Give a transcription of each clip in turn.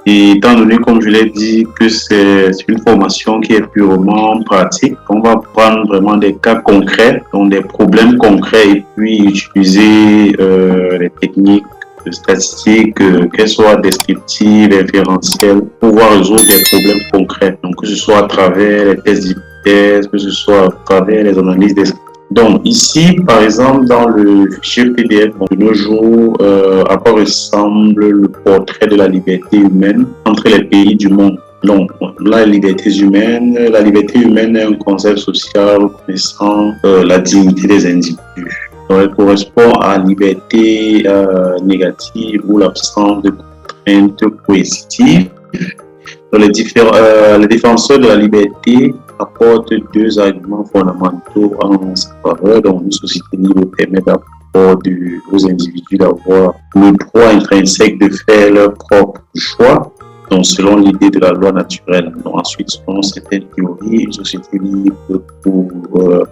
Et étant donné, comme je l'ai dit, que c'est une formation qui est purement pratique, on va prendre vraiment des cas concrets, donc des problèmes concrets, et puis utiliser les techniques statistiques, qu'elles soient descriptives, inférentielles, pour pouvoir résoudre des problèmes concrets. Donc, que ce soit à travers les tests d'hypothèse, que ce soit à travers les analyses descriptives. Donc ici, par exemple, dans le fichier PDF, de nos jours, à quoi ressemble le portrait de la liberté humaine entre les pays du monde. Donc, la liberté humaine est un concept social reconnaissant la dignité des individus. Donc, elle correspond à la liberté négative ou l'absence de contraintes coercitives. Les défenseurs de la liberté apportent deux arguments fondamentaux en sa faveur. Donc, une société libre permet d'abord aux individus d'avoir le droit intrinsèque de faire leur propre choix, donc selon l'idée de la loi naturelle. Donc, ensuite, selon certaines théories, une société libre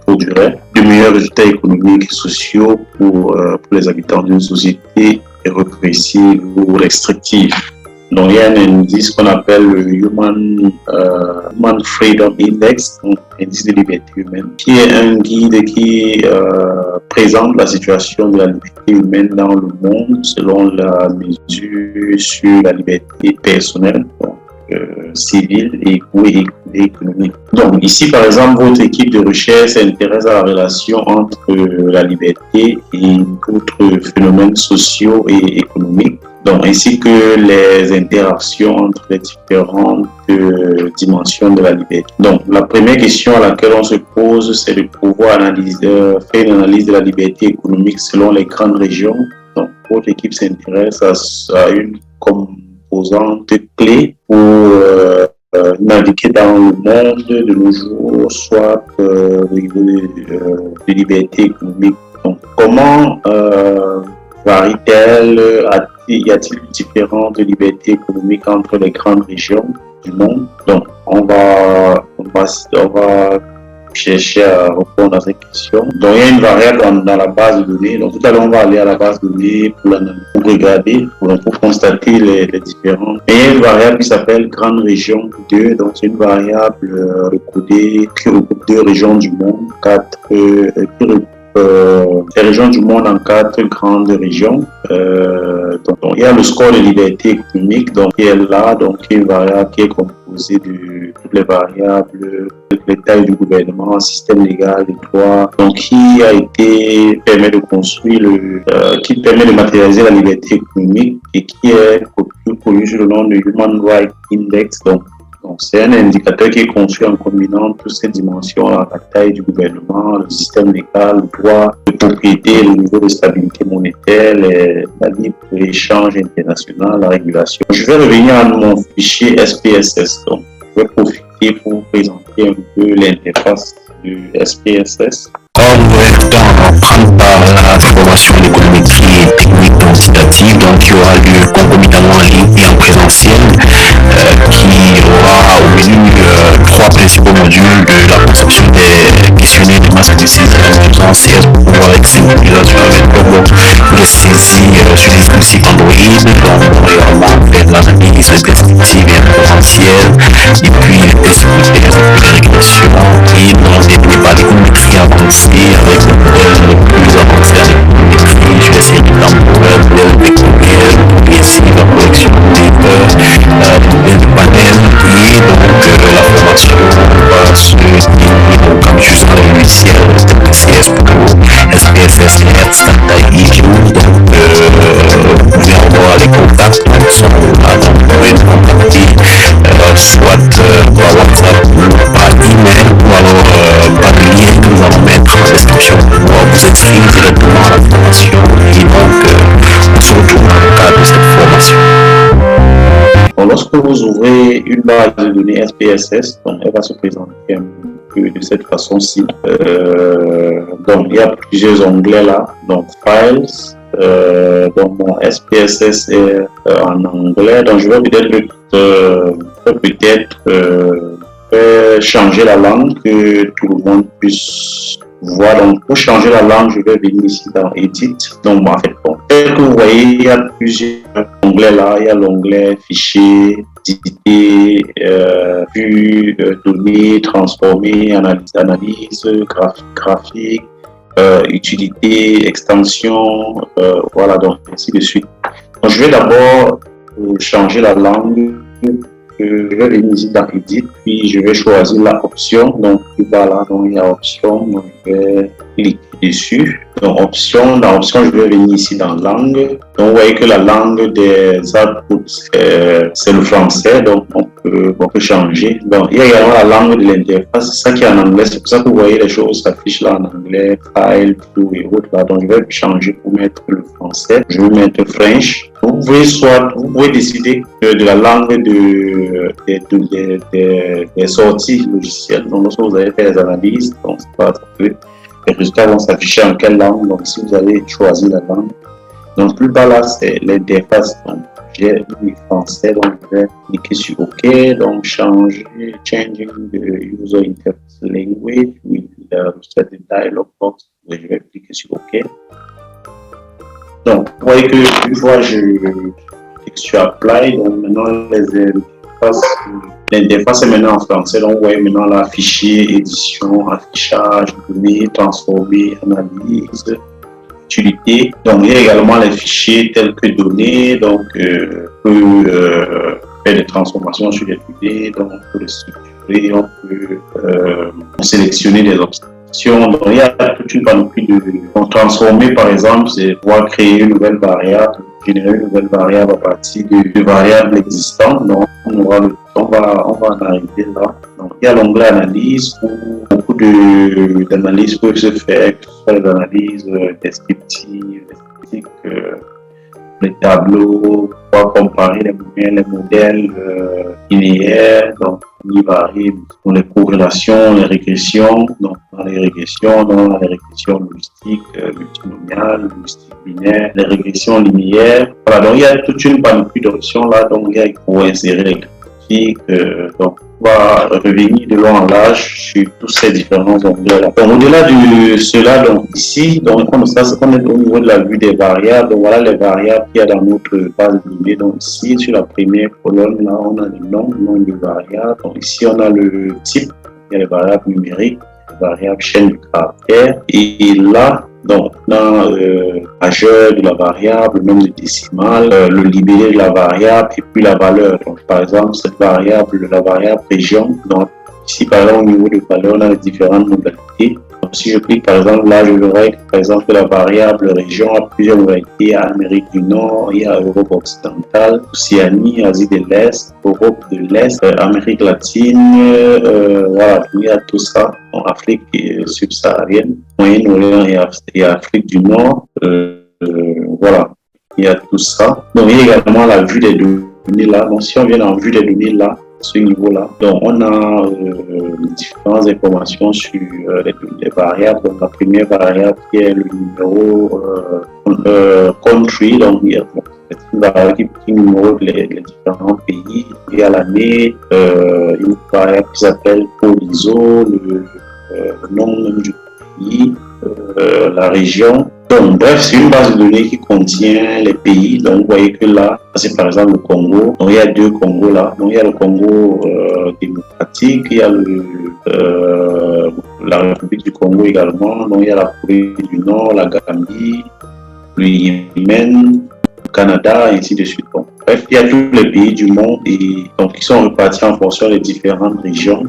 produirait de meilleurs résultats économiques et sociaux pour les habitants d'une société répressive ou restrictive. Donc, il y a un indice qu'on appelle le Human Freedom Index, donc indice de liberté humaine, qui est un guide qui présente la situation de la liberté humaine dans le monde selon la mesure sur la liberté personnelle, donc, civile et économique. Donc, ici, par exemple, votre équipe de recherche s'intéresse à la relation entre la liberté et d'autres phénomènes sociaux et économiques. Donc, ainsi que les interactions entre les différentes dimensions de la liberté. Donc, la première question à laquelle on se pose, c'est de pouvoir faire une analyse de la liberté économique selon les grandes régions. Donc, votre équipe s'intéresse à une composante clé pour naviguer dans le monde de nos jours, soit au niveau de liberté économique. Donc, comment varie-t-elle? Y a-t-il différentes libertés économiques entre les grandes régions du monde? Donc, on va chercher à répondre à cette question. Donc, il y a une variable dans la base de données. Donc, tout à l'heure, on va aller à la base de données pour regarder, pour constater les différences. Et il y a une variable qui s'appelle grande région 2. Donc, c'est une variable recodée qui regroupe deux régions du monde, les régions du monde en quatre grandes régions. Donc, il y a le score de liberté économique, donc qui est là, donc qui est une variable qui est composée de toutes les variables, les tailles du gouvernement, système légal, les droits, donc qui permet de construire qui permet de matérialiser la liberté économique et qui est connu sous le nom de Human Rights Index. Donc, c'est un indicateur qui est conçu en combinant toutes ces dimensions, la taille du gouvernement, le système légal, le droit de propriété, le niveau de stabilité monétaire, la libre échange international, la régulation. Je vais revenir à mon fichier SPSS. Donc, je vais profiter pour vous présenter un peu l'interface du SPSS. On prendre part à la formation économique et technique quantitative, donc il y aura lieu concomitamment en ligne et en présentiel, qui aura au menu trois principaux modules de la conception des questionnaires de mathématiques essentiels pour pouvoir accéder avec comme les saisies sur les dispositifs Android, donc également faire l'analyse des perspectives potentielles, et puis les tests de régression et dans des débats d'économétrie avancée avec le modèle le plus avancé en économétrie sur les séries temporelles, modèle vectoriel, progressive, la correction des modèles de panel, et donc la formation va se dérouler au campus dans le logiciel CS Pro, SPSS et Data IQ. Donc vous pouvez avoir les contacts qui sont là, donc vous pouvez nous contacter soit par WhatsApp ou par email, ou alors par le lien que nous allons mettre en description pour vous inscrire directement à la formation, et donc on se retrouve dans le cadre de cette formation. Donc, lorsque vous ouvrez une base de données SPSS, donc elle va se présenter un peu de cette façon-ci. Donc il y a plusieurs onglets là, donc Files. Donc mon SPSS est en anglais, donc je vais peut-être changer la langue, que tout le monde puisse Voilà, donc pour changer la langue, je vais venir ici dans Edit. Donc, en fait, bon, tel que vous voyez, il y a plusieurs onglets là. Il y a l'onglet Fichier, Éditer, Vue, Données, Transformer, Analyse, graphique, Utilité, Extension, voilà, donc ainsi de suite. Donc, je vais d'abord changer la langue. Je vais venir ici dans Edit, puis je vais choisir la option. Donc, plus bas là, donc il y a option, donc je vais cliquer dessus. Donc, option, dans option, je vais venir ici dans langue. Donc, vous voyez que la langue des outputs, c'est le français, donc on peut changer. Donc, il y a également la langue de l'interface, c'est ça qui est en anglais. C'est pour ça que vous voyez les choses s'affichent là en anglais, file, flou et autres là. Donc, je vais changer pour mettre le français. Je vais mettre French. Vous pouvez décider de la langue des sorties logicielles. Donc, lorsque vous avez fait les analyses, donc les résultats vont s'afficher en quelle langue. Donc, si vous avez choisi la langue, donc plus bas là, c'est l'interface. Donc, j'ai mis français, donc je vais cliquer sur OK. Donc, changing the user interface language with the dialog box. Je vais cliquer sur OK. Donc, vous voyez que une fois je clique sur Apply, donc maintenant l'interface est maintenant en français. Donc, vous voyez maintenant la fichier, édition, affichage, données, transformer, analyse, utilité. Donc, il y a également les fichiers tels que données. Donc, on peut faire des transformations sur les données. Donc, on peut les structurer, on peut sélectionner des options. Donc, il y a toute une panoplie de transformer, par exemple, c'est pouvoir créer une nouvelle variable, générer une nouvelle variable à partir de variables existantes. Donc, on va en arriver là. Donc, il y a l'onglet analyse où beaucoup d'analyses peuvent se faire, que ce soit des analyses descriptives, les tableaux, pour comparer les modèles linéaires, donc univariés, pour les corrélations, les régressions, donc dans les régressions logistiques, multinomiales, logistiques binaires, les régressions linéaires. Voilà, donc il y a toute une panoplie d'options là, donc il y a pour insérer les graphiques, donc on va revenir de long en large sur tous ces différents onglets là. Donc au-delà de cela, donc ici, donc comme ça, c'est qu'on est au niveau de la vue des variables. Donc voilà les variables qu'il y a dans notre base de données. Donc ici, sur la première colonne, là, on a le nom de variable. Donc ici, on a le type, il y a les variables numériques, les variables chaîne de caractères. Et là, donc, on a majeur de la variable, le nombre de décimales, le libellé de la variable et puis la valeur. Donc, par exemple, cette variable, la variable région, donc ici, par exemple, au niveau de valeur, on a les différentes modalités. Donc, si je clique, par exemple, là, je verrai que, par exemple, la variable région a plusieurs modalités. Il y a Amérique du Nord, il y a Europe occidentale, Océanie, Asie de l'Est, Europe de l'Est, Amérique latine, voilà, il y a tout ça. En Afrique subsaharienne, Moyen-Orient et Afrique du Nord, voilà, il y a tout ça. Donc, il y a également la vue des données là. Donc, si on vient en vue des données là, ce niveau-là, donc on a différentes informations sur les variables. Donc, la première variable qui est le numéro country, donc il y a une variable qui numéro les différents pays. Il y a l'année, une variable qui s'appelle POLISO, le nom du pays, la région. Donc, bref, c'est une base de données qui contient les pays. Donc, vous voyez que là, c'est par exemple le Congo. Donc, il y a deux Congos là. Donc, il y a le Congo démocratique, il y a la République du Congo également. Donc, il y a la Corée du Nord, la Gambie, le Yémen, le Canada, et ainsi de suite. Donc, bref, il y a tous les pays du monde et donc ils sont répartis en fonction des différentes régions.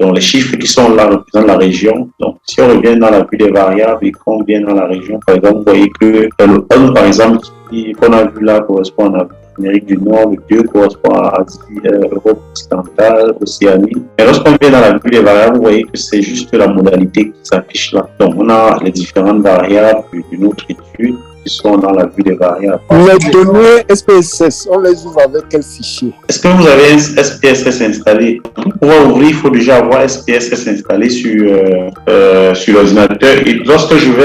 Donc les chiffres qui sont là représentent la région. Donc si on revient dans la vue des variables et qu'on vient dans la région, par exemple, vous voyez que le 1 par exemple qu'on a vu là correspond à l'Amérique du Nord, le 2 correspond à Asie, Europe occidentale, Océanie. Mais lorsqu'on vient dans la vue des variables, vous voyez que c'est juste la modalité qui s'affiche là. Donc on a les différentes variables de notre étude qui sont dans la vue des variables. Les données SPSS, on les ouvre avec quel fichier? Est-ce que vous avez un SPSS installé? Pour pouvoir ouvrir, il faut déjà avoir SPSS installé sur l'ordinateur. Et lorsque vous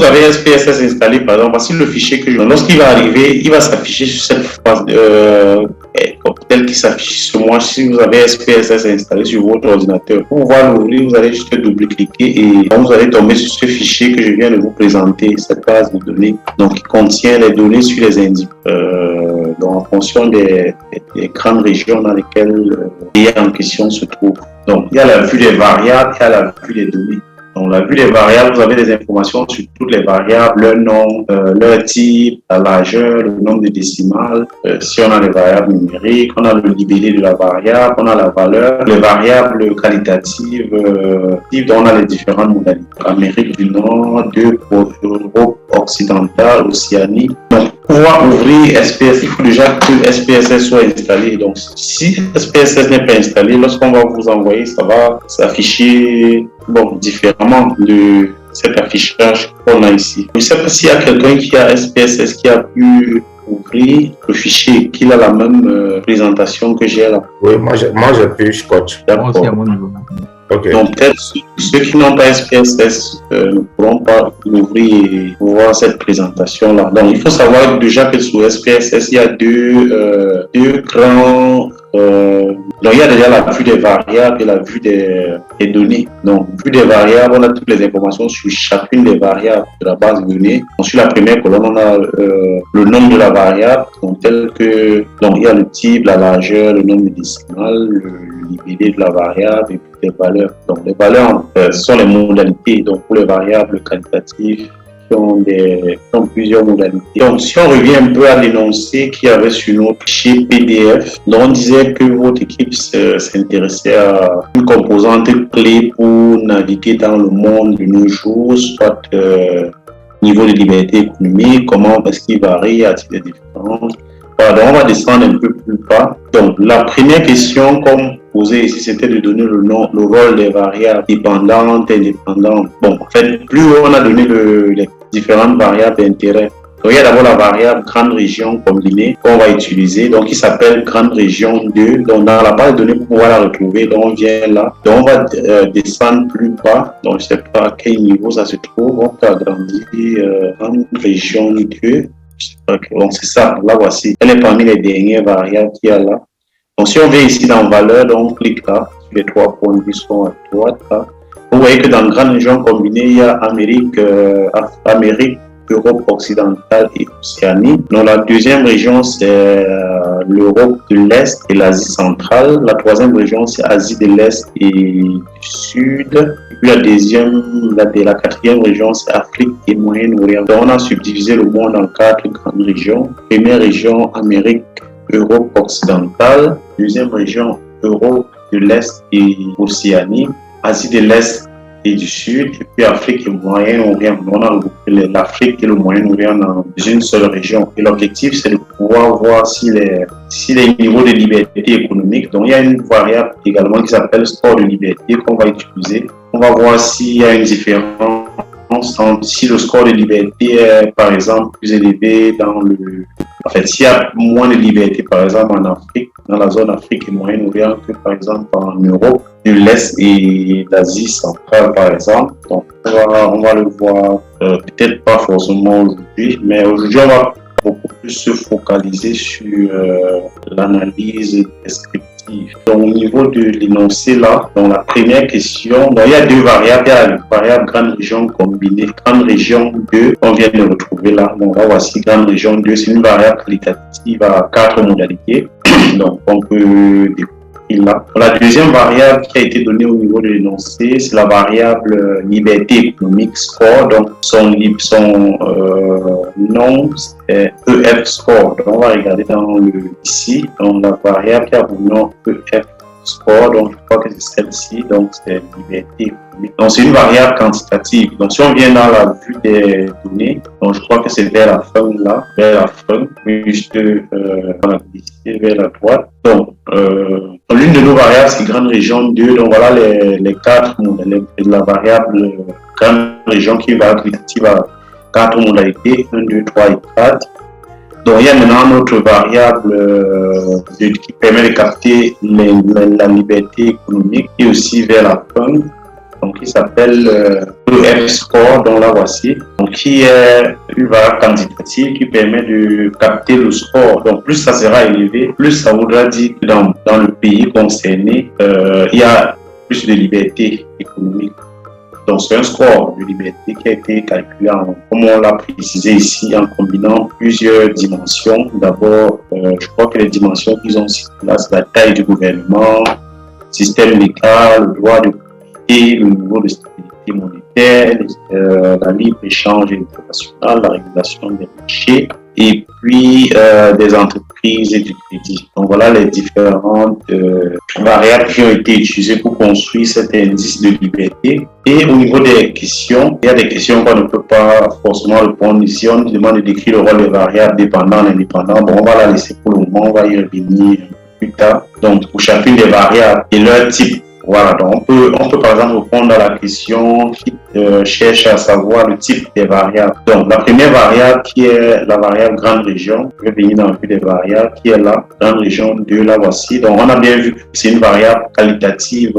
avez un SPSS installé, par exemple, voici le fichier que je... Lorsqu'il va arriver, il va s'afficher sur cette phase tel qu'il s'affiche sur moi. Si vous avez SPSS installé sur votre ordinateur, pour pouvoir l'ouvrir, vous allez juste double-cliquer et vous allez tomber sur ce fichier que je viens de vous présenter, cette base de données, donc qui contient les données sur les individus, donc en fonction des grandes régions dans lesquelles le pays en question se trouve. Donc, il y a la vue des variables, il y a la vue des données. Donc, la vue des variables, vous avez des informations sur toutes les variables, leur nom, leur type, la largeur, le nombre de décimales. Si on a les variables numériques, on a le libellé de la variable, on a la valeur, les variables qualitatives, dont on a les différentes modalités. Amérique du Nord, Europe occidentale, Océanie. Donc, pour pouvoir ouvrir SPSS, il faut déjà que SPSS soit installé. Donc, si SPSS n'est pas installé, lorsqu'on va vous envoyer, ça va s'afficher différemment de cet affichage qu'on a ici. Je ne sais pas s'il y a quelqu'un qui a SPSS qui a pu ouvrir le fichier, qu'il a la même présentation que j'ai là. Oui, moi j'ai pu Scotch. D'accord. Okay. Donc, peut-être ceux qui n'ont pas SPSS ne pourront pas l'ouvrir et voir cette présentation-là. Donc, il faut savoir déjà que sous SPSS, il y a deux grands... donc, il y a déjà la vue des variables et la vue des données. Donc, vue des variables, on a toutes les informations sur chacune des variables de la base de données. Donc, sur la première colonne, on a le nombre de la variable, donc, tel que... Donc, il y a le type, la largeur, le nombre de décimales, le libellé de la variable et puis les valeurs. Donc, les valeurs sont les modalités. Donc, pour les variables qualitatives, qui ont plusieurs modalités. Donc, si on revient un peu à l'énoncé qu'il y avait sur notre fichier PDF, donc on disait que votre équipe s'intéressait à une composante clé pour naviguer dans le monde de nos jours, soit niveau de liberté économique, comment est-ce qu'il varie, a-t-il des différences. Voilà, donc on va descendre un peu plus bas. Donc, la première question qu'on posait ici, c'était de donner le rôle des variables dépendantes et indépendantes. Bon, en fait, plus on a donné les différentes variables d'intérêt. Donc, il y a d'abord la variable grande région combinée qu'on va utiliser, donc qui s'appelle grande région 2. Donc, dans la base de données, pour pouvoir la retrouver, donc on vient là. Donc, on va descendre plus bas. Donc, je ne sais pas à quel niveau ça se trouve. On peut agrandir grande région 2. Donc, c'est ça, là voici. Elle est parmi les dernières variables qu'il y a là. Donc, si on vient ici dans valeur, donc on clique là, sur les trois points qui sont à droite. Là. Vous voyez que dans la grande région combinée, il y a Amérique, Europe occidentale et Océanie. Donc, la deuxième région, c'est l'Europe de l'Est et l'Asie centrale. La troisième région, c'est Asie de l'Est et du Sud. Et puis la quatrième région, c'est Afrique et Moyen-Orient. Donc, on a subdivisé le monde en 4 grandes régions. Première région, Amérique, Europe occidentale. Deuxième région, Europe de l'Est et Océanie. Asie de l'Est et du Sud, et puis Afrique et Moyen-Orient. On a regroupé l'Afrique et le Moyen-Orient dans une seule région. Et l'objectif, c'est de pouvoir voir si les niveaux de liberté économique, donc il y a une variable également qui s'appelle score de liberté qu'on va utiliser. On va voir s'il y a une différence si le score de liberté est, par exemple, plus élevé en fait, s'il y a moins de liberté, par exemple, en Afrique, dans la zone Afrique et Moyen-Orient, que par exemple en Europe, de l'Est et d'Asie centrale, par exemple. Donc, on va le voir, peut-être pas forcément aujourd'hui, mais aujourd'hui, on va beaucoup plus se focaliser sur l'analyse descriptive. Donc, au niveau de l'énoncé là, dans la première question, donc, il y a deux variables. Il y a la variable grande région combinée, grande région 2, on vient de retrouver là. Donc, là, voici grande région 2, c'est une variable qualitative à 4 modalités. Donc, on peut découvrir là. La deuxième variable qui a été donnée au niveau de l'énoncé, c'est la variable liberté économique score. Donc, son nom, c'est EF score. Donc, on va regarder ici. Donc, la variable qui a pour nom EF score. Donc, je crois que c'est celle-ci. Donc, c'est liberté économique. Donc, c'est une variable quantitative. Donc, si on vient dans la vue des données, donc je crois que c'est vers la fin là, vers la fin, juste vers la droite. Donc, l'une de nos variables, c'est grande région 2. Donc, voilà les 4 modalités de la variable grande région qui va qualitative à 4 modalités, 1, 2, 3 et 4. Donc, il y a maintenant notre variable qui permet de capter la liberté économique et aussi vers la fin, donc qui s'appelle EF score, donc là voici, donc qui est une variable quantitative qui permet de capter le score. Donc, plus ça sera élevé, plus ça voudra dire que dans le pays concerné, il y a plus de liberté économique. Donc, c'est un score de liberté qui a été calculé, comme on l'a précisé ici, en combinant plusieurs dimensions. D'abord, je crois que les dimensions qu'ils ont citées là, c'est la taille du gouvernement, le système légal, le droit de propriété, le niveau de stabilité monétaire, la libre-échange international, la régulation des marchés, et puis des entreprises et du crédit. Donc voilà les différentes variables qui ont été utilisées pour construire cet indice de liberté. Et au niveau des questions, il y a des questions qu'on ne peut pas forcément répondre ici. On nous demande de décrire le rôle des variables dépendantes et indépendantes. Bon, on va la laisser pour le moment, on va y revenir plus tard. Donc pour chacune des variables et leur type. Voilà, donc on peut par exemple répondre à la question qui cherche à savoir le type des variables. Donc la première variable qui est la variable grande région, je vais venir dans le vue des variables, qui est la grande région 2, la voici. Donc on a bien vu que c'est une variable qualitative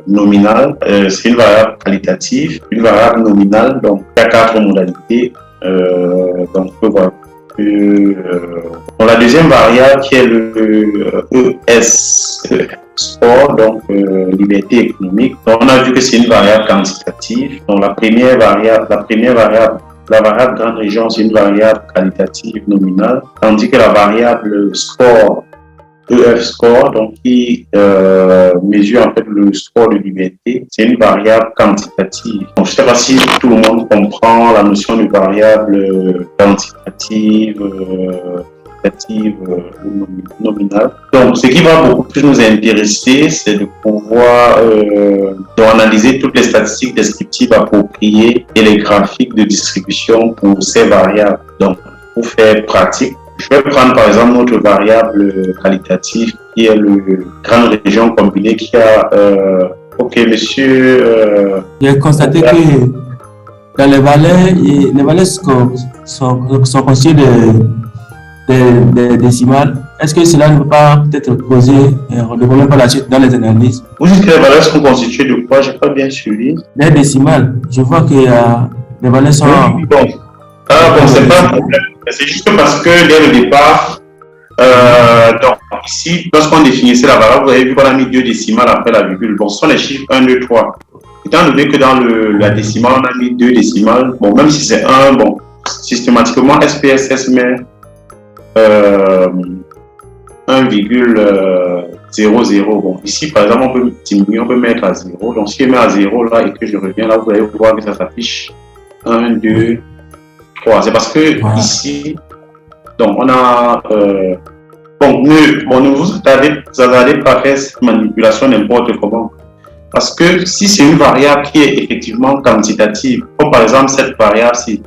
nominale, c'est une variable qualitative, une variable nominale, donc il y a 4 modalités. Donc on peut voir la deuxième variable qui est le ES score, donc liberté économique. Donc, on a vu que c'est une variable quantitative. Donc la variable grande région, c'est une variable qualitative nominale, tandis que la variable score, EF score, donc qui mesure en fait le score de liberté, c'est une variable quantitative. Donc, je ne sais pas si tout le monde comprend la notion de variable quantitative, ou nominale. Donc, ce qui va beaucoup plus nous intéresser, c'est de pouvoir analyser toutes les statistiques descriptives appropriées et les graphiques de distribution pour ces variables. Donc, pour faire pratique, je vais prendre par exemple notre variable qualitative qui est le grande région combinée qui a... ok, monsieur... J'ai constaté que dans les valeurs sont conçues des décimales. Est-ce que cela ne peut pas peut-être causer le problème par la suite dans les analyses? Vous dites que les valeurs sont constituées de quoi? Je n'ai pas bien suivi. Des décimales. Je vois que les valeurs sont... Oui, bon. Bon, c'est pas un problème. C'est juste parce que dès le départ, donc ici, lorsqu'on définissait la valeur, vous avez vu qu'on a mis 2 décimales après la virgule. Bon, ce sont les chiffres 1, 2, 3. Étant donné que dans la décimale, on a mis 2 décimales, bon, même si c'est 1, bon, systématiquement, SPSS met 1,00. Bon, ici, par exemple, on peut diminuer, on peut mettre à 0. Donc, si je mets à 0 là et que je reviens là, vous allez voir que ça s'affiche 1, 2, 3. C'est parce que ici, donc, on a... ne vous allez pas faire cette manipulation n'importe comment. Parce que si c'est une variable qui est effectivement quantitative, comme par exemple cette variable-ci,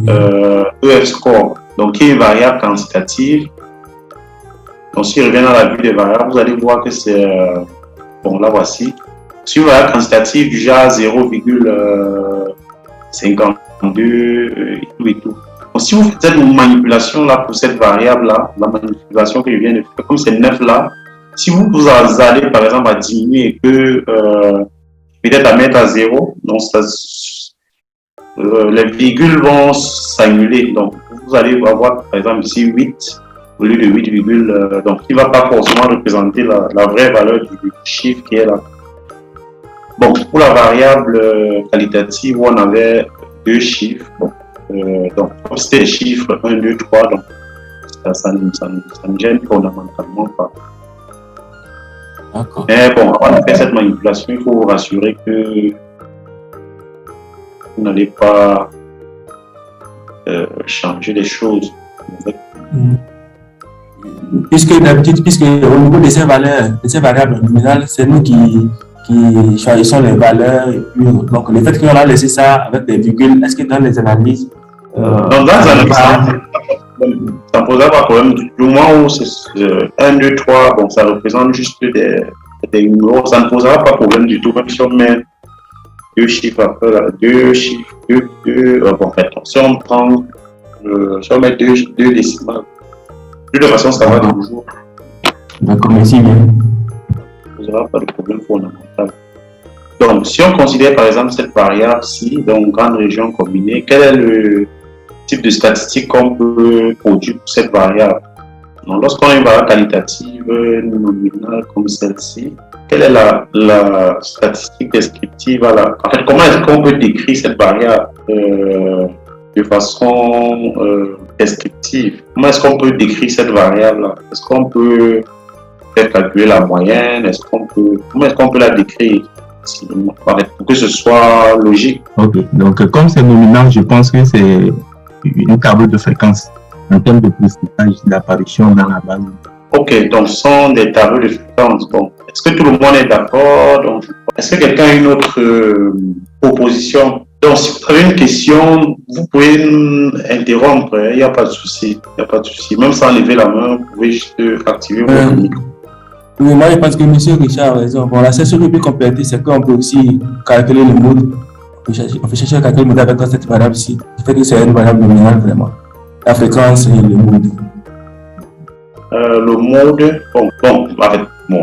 EF score, donc qui est une variable quantitative. Donc si je reviens dans la vue des variables, vous allez voir que c'est, bon là voici, c'est une variable quantitative du genre 0,52 et tout. Donc si vous faites cette manipulation là pour cette variable là, la manipulation que je viens de faire, comme c'est 9 là, si vous allez par exemple à diminuer et que peut-être à mettre à 0, donc ça, les virgules vont s'annuler. Donc vous allez avoir par exemple ici 8 au lieu de 8, donc il ne va pas forcément représenter la vraie valeur du chiffre qui est là. Bon, pour la variable qualitative, on avait 2 chiffres. Bon, donc, c'était les chiffres 1, 2, 3, donc ça ne gêne fondamentalement pas. Mais bon, avant de faire cette manipulation, il faut vous rassurer que vous n'allez pas changer les choses. Puisque au niveau de ces variables nominales, c'est nous qui choisissons les valeurs. Et puis, donc, le fait qu'on a laissé ça avec des virgules, est-ce que dans les analyses... dans les analyses, ça ne posera pas de problème. Du moment où c'est 1, 2, 3, bon, ça représente juste des numéros, ça ne posera pas de problème du tout. Même si on met 2 chiffres après, là, 2 chiffres, 2, bon, si on prend, si on met 2 décimales, de toute façon, ça va toujours. D'accord, merci bien. Il n'y aura pas de problème fondamental. Donc, si on considère par exemple cette variable-ci, donc grande région combinée, quel est le type de statistique qu'on peut produire pour cette variable? Donc, lorsqu'on a une variable qualitative nominale comme celle-ci, quelle est la statistique descriptive en fait, comment est-ce qu'on peut décrire cette variable de façon descriptive? Comment est-ce qu'on peut décrire cette variable-là? Est-ce qu'on peut faire calculer la moyenne? Comment est-ce qu'on peut la décrire pour que ce soit logique? Ok, donc comme c'est nominal, je pense que c'est une table de fréquence en termes de pourcentage d'apparition dans la base. Ok, donc ce sont des tableaux de fréquence. Bon, est-ce que tout le monde est d'accord? Est-ce que quelqu'un a une autre proposition? Donc, si vous avez une question, vous pouvez interrompre, il n'y a pas de souci. Il n'y a pas de souci. Même sans lever la main, vous pouvez juste activer votre micro. Oui, moi je pense que M. Richard a raison. Bon, la seule chose que je peux compléter, c'est qu'on peut aussi calculer le mode. On peut chercher à calculer le mode avec cette variable-ci. Ce qui fait que c'est une variable nominale vraiment. La fréquence et le mode. Le mode,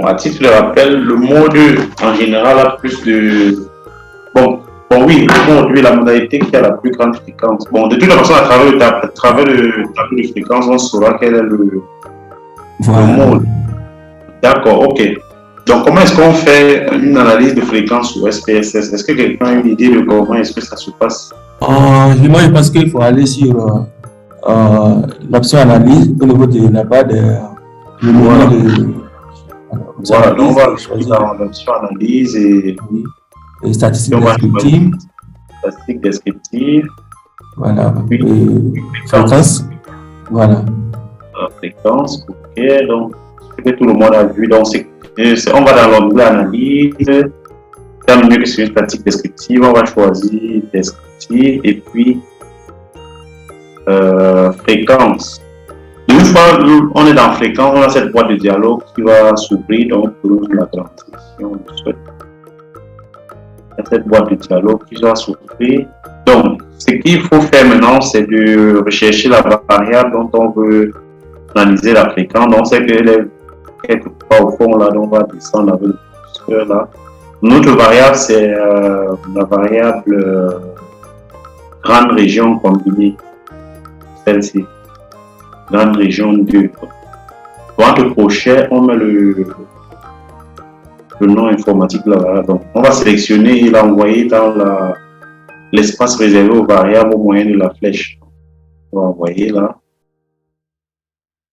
à titre de rappel, le mode en général a plus de. Oui, le mode, la modalité qui a la plus grande fréquence. Bon, de toute façon, à travers le tableau de fréquence, on saura quel est le mode. D'accord, ok. Donc, comment est-ce qu'on fait une analyse de fréquence sur SPSS? Est-ce que quelqu'un a une idée de comment est-ce que ça se passe? Moi, je pense qu'il faut aller sur l'option analyse au niveau de la barre de. Voilà, donc on va choisir dans l'option analyse et statistiques descriptives. Statistiques descriptives. Voilà. Et fréquence. Voilà. Fréquence, ok. Donc, ce que tout le monde a vu, donc on va dans l'onglet analyse. Tant mieux que c'est une statistique descriptive, on va choisir descriptive et puis fréquence. Une fois on est dans fréquence, on a cette boîte de dialogue qui va s'ouvrir donc pour la transition. Cette boîte de dialogue qui va s'ouvrir. Donc, ce qu'il faut faire maintenant, c'est de rechercher la variable dont on veut analyser la fréquence. Donc, c'est qu'elle est quelque part au fond là, donc on va descendre avec le curseur là. Notre variable, c'est la variable grande région combinée. Celle-ci. Grande région 2. Dans le crochet, on met le nom informatique là. Donc, on va sélectionner et l'envoyer dans l'espace réservé aux variables au moyen de la flèche. On va envoyer là.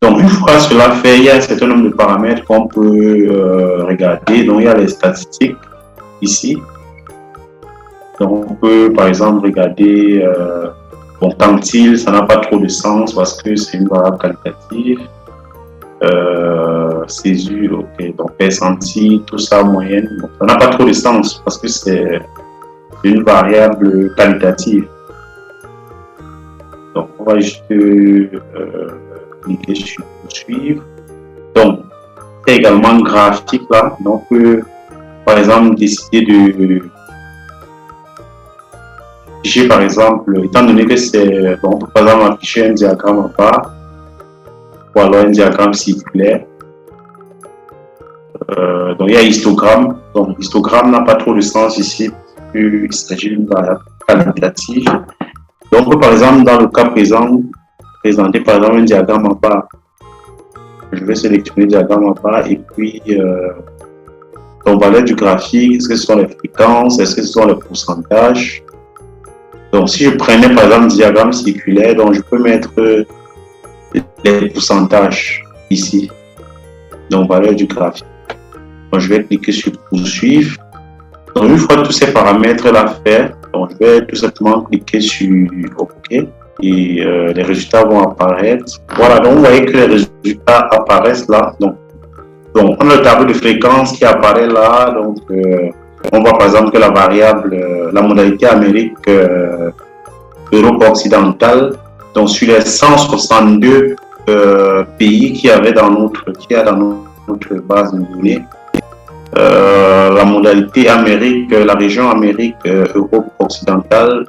Donc, une fois cela fait, il y a un certain nombre de paramètres qu'on peut regarder. Donc, il y a les statistiques ici. Donc, on peut par exemple regarder quantile, ça n'a pas trop de sens parce que c'est une variable qualitative. Césure, ok, donc percentile, tout ça moyenne, donc ça n'a pas trop de sens parce que c'est une variable qualitative. Donc on va juste cliquer sur poursuivre. Donc c'est également graphique là, donc par exemple décider de afficher par exemple, étant donné que c'est bon, par exemple afficher un diagramme en bas ou alors un diagramme circulaire. Donc il y a histogramme. Donc histogramme n'a pas trop de sens ici, il s'agit d'une variable qualitative. Donc on peut par exemple dans le cas présent présenter par exemple un diagramme en bas. Je vais sélectionner le diagramme en bas et puis donc valeur du graphique, est-ce que ce sont les fréquences, est-ce que ce sont les pourcentages. Donc si je prenais par exemple un diagramme circulaire, donc je peux mettre les pourcentages ici. Donc valeur du graphique. Donc, je vais cliquer sur poursuivre. Donc, une fois tous ces paramètres là faits, donc je vais tout simplement cliquer sur OK et les résultats vont apparaître. Voilà, donc vous voyez que les résultats apparaissent là. Donc on a le tableau de fréquence qui apparaît là. Donc on voit par exemple que la variable, la modalité Amérique Europe occidentale, donc sur les 162 pays qu'il y avait dans notre base de données. La modalité Amérique, la région Amérique Europe occidentale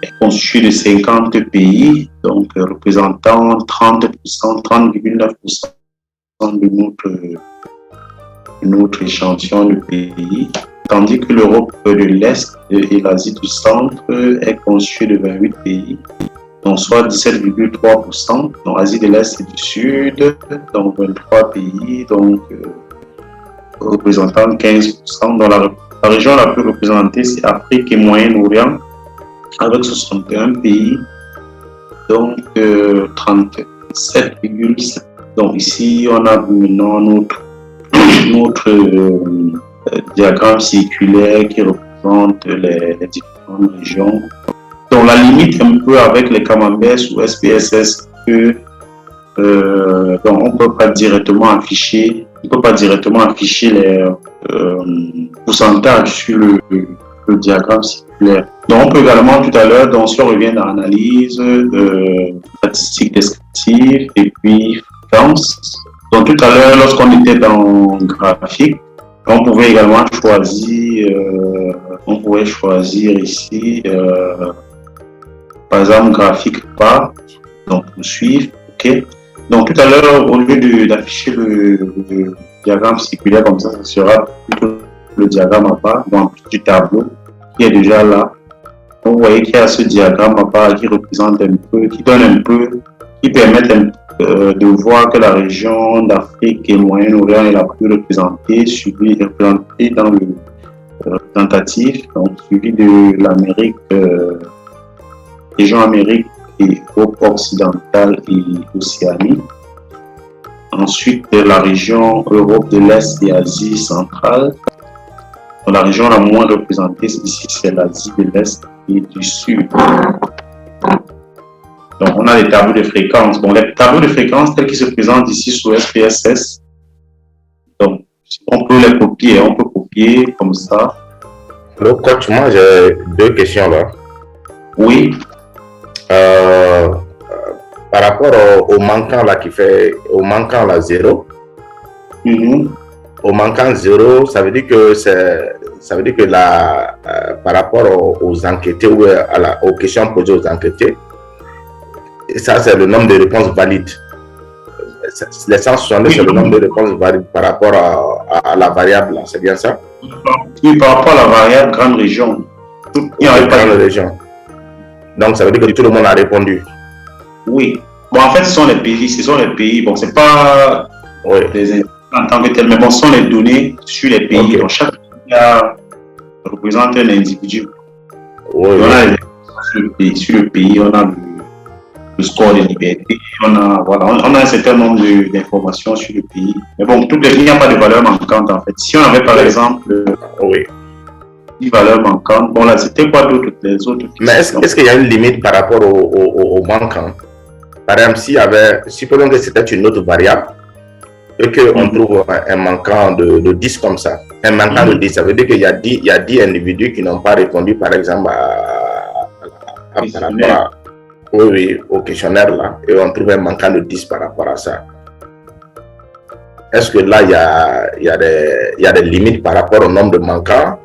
est constituée de 50 pays, donc représentant 30%, 30,9% de notre échantillon de pays. tandis que l'Europe de l'Est et l'Asie du Centre est constituée de 28 pays, donc soit 17,3%. Donc Asie de l'Est et du Sud, donc 23 pays, donc représentant 15%. Donc la région la plus représentée, c'est Afrique et Moyen-Orient, avec 61 pays, donc 37,7%. Donc ici, on a maintenant notre diagramme circulaire qui représente les différentes régions. Donc la limite un peu avec les camemberts sous SPSS que donc on ne peut pas directement afficher les pourcentages sur le diagramme circulaire. Donc on peut également tout à l'heure, donc si on revient dans l'analyse, statistiques descriptives et puis fréquences. Donc tout à l'heure, lorsqu'on était dans graphique, on pouvait également choisir ici par exemple graphique pas, donc pour suivre, ok. Donc tout à l'heure, au lieu d'afficher le diagramme circulaire comme ça sera plutôt le diagramme à part, donc du tableau qui est déjà là. Donc vous voyez qu'il y a ce diagramme à part qui représente un peu, qui donne un peu, qui permet de voir que la région d'Afrique et Moyen-Orient est la plus représentée, représentée dans le représentatif, donc suivi de l'Amérique, région Amérique et Europe occidentale et Océanie. Ensuite, la région Europe de l'Est et Asie centrale. Donc, la région la moins représentée ici, c'est l'Asie de l'Est et du Sud. Donc, on a les tableaux de fréquence. Bon, les tableaux de fréquence tels qu'ils se présentent ici sur SPSS, donc, on peut les copier, on peut copier comme ça. Le coach, moi j'ai deux questions là. Oui. Par rapport au manquant là au manquant là 0. Au manquant 0, ça veut dire que par rapport aux enquêtés ou aux questions posées aux enquêtés, ça c'est le nombre de réponses valides. Les 162 c'est le nombre de réponses valides par rapport à la variable, c'est bien ça? Oui, par rapport à la variable grande région. Grande région. Donc ça veut dire que tout le monde a répondu. Oui. Bon, en fait, ce sont les pays. Bon, c'est pas des indices en tant que tel, mais bon, ce sont les données sur les pays. Okay. Donc, chaque pays représente un individu. Oui, on a sur le pays, on a le score de liberté, on a un certain nombre d'informations sur le pays. Mais bon, il n'y a pas de valeur manquante en fait. Si on avait par exemple 10 valeurs manquantes, bon là, c'était quoi d'autre les autres? Mais est-ce qu'il y a une limite par rapport au manquant? Par exemple, supposons que c'était une autre variable et qu'on trouve un manquant de 10 comme ça. Un manquant de 10, ça veut dire qu'il y a 10 individus qui n'ont pas répondu, par exemple, au questionnaire là, et on trouve un manquant de 10 par rapport à ça. Est-ce que là, il y a des limites par rapport au nombre de manquants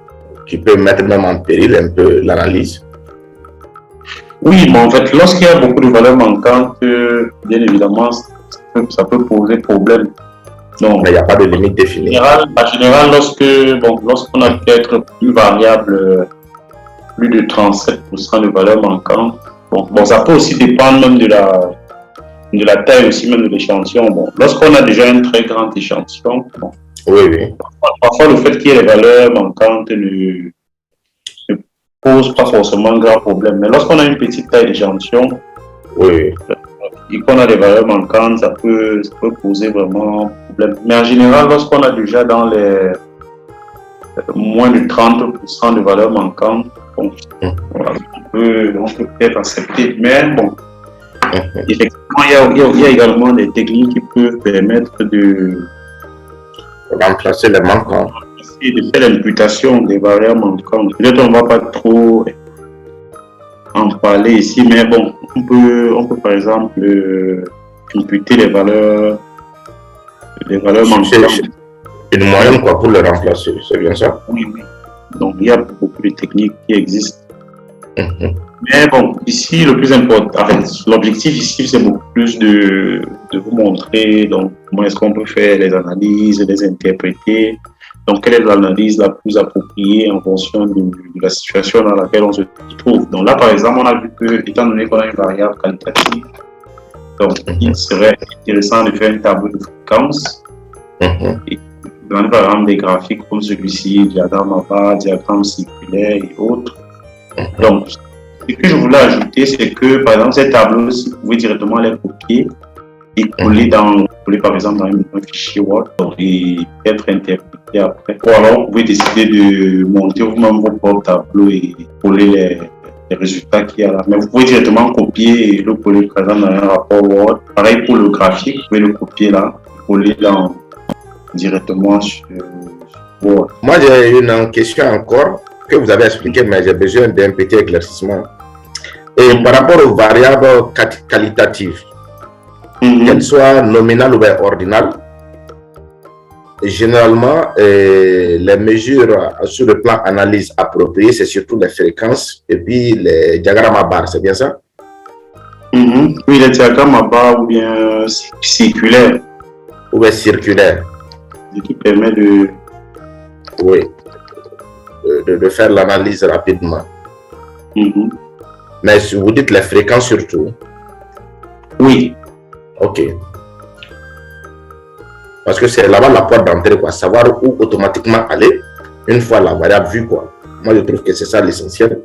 qui peut mettre même en péril un peu l'analyse? Oui, mais en fait, lorsqu'il y a beaucoup de valeurs manquantes, bien évidemment, ça peut poser problème. Donc, mais il n'y a pas de limite définie. En général, lorsqu'on a peut-être une variable, plus de 37% de valeurs manquantes, bon, ça peut aussi dépendre même de la taille aussi même de l'échantillon. Bon, lorsqu'on a déjà un très grand échantillon, parfois le fait qu'il y ait des valeurs manquantes ne pose pas forcément un grand problème. Mais lorsqu'on a une petite taille d'échantillon, et qu'on a des valeurs manquantes, ça peut poser vraiment problème. Mais en général, lorsqu'on a déjà dans les moins de 30% de valeurs manquantes, on peut peut-être accepter. Mais bon, effectivement, il y a également des techniques qui peuvent permettre de remplacer les manquants. Et de faire l'imputation des valeurs manquantes. Peut-être on ne va pas trop en parler ici, mais bon, on peut par exemple imputer les valeurs manquantes. Une moyenne quoi pour le remplacer, c'est bien ça? Oui. Donc il y a beaucoup de techniques qui existent. Mais bon, ici le plus important, l'objectif ici c'est beaucoup plus de vous montrer donc comment est-ce qu'on peut faire les analyses, les interpréter. Donc, quelle est l'analyse la plus appropriée en fonction de la situation dans laquelle on se trouve? Donc là, par exemple, on a vu que, étant donné qu'on a une variable qualitative, donc il serait intéressant de faire un tableau de fréquence. Et dans par exemple des graphiques comme celui-ci, diagramme à barre, diagramme circulaire et autres. Donc, ce que je voulais ajouter, c'est que, par exemple, ces tableaux-ci, vous pouvez directement les copier et coller par exemple dans un fichier Word et être interprété après. Ou alors, vous pouvez décider de monter vous-même vos propres tableaux et coller les résultats qu'il y a là. Mais vous pouvez directement copier et le coller, par exemple, dans un rapport Word. Pareil pour le graphique, vous pouvez le copier là, coller directement sur Word. Moi, j'ai une question encore que vous avez expliqué, mais j'ai besoin d'un petit éclaircissement. Et par rapport aux variables qualitatives, qu'elles soient nominales ou ordinales, généralement, les mesures sur le plan analyse approprié, c'est surtout les fréquences et puis les diagrammes à barre, c'est bien ça? Oui, les diagrammes à barre ou bien circulaires. Ou bien circulaires. Ce qui permet de... Oui, de faire l'analyse rapidement. Mais si vous dites les fréquences surtout. Oui. Ok. Parce que c'est là-bas la porte d'entrée, quoi. Savoir où automatiquement aller une fois la variable vue, quoi. Moi, je trouve que c'est ça l'essentiel.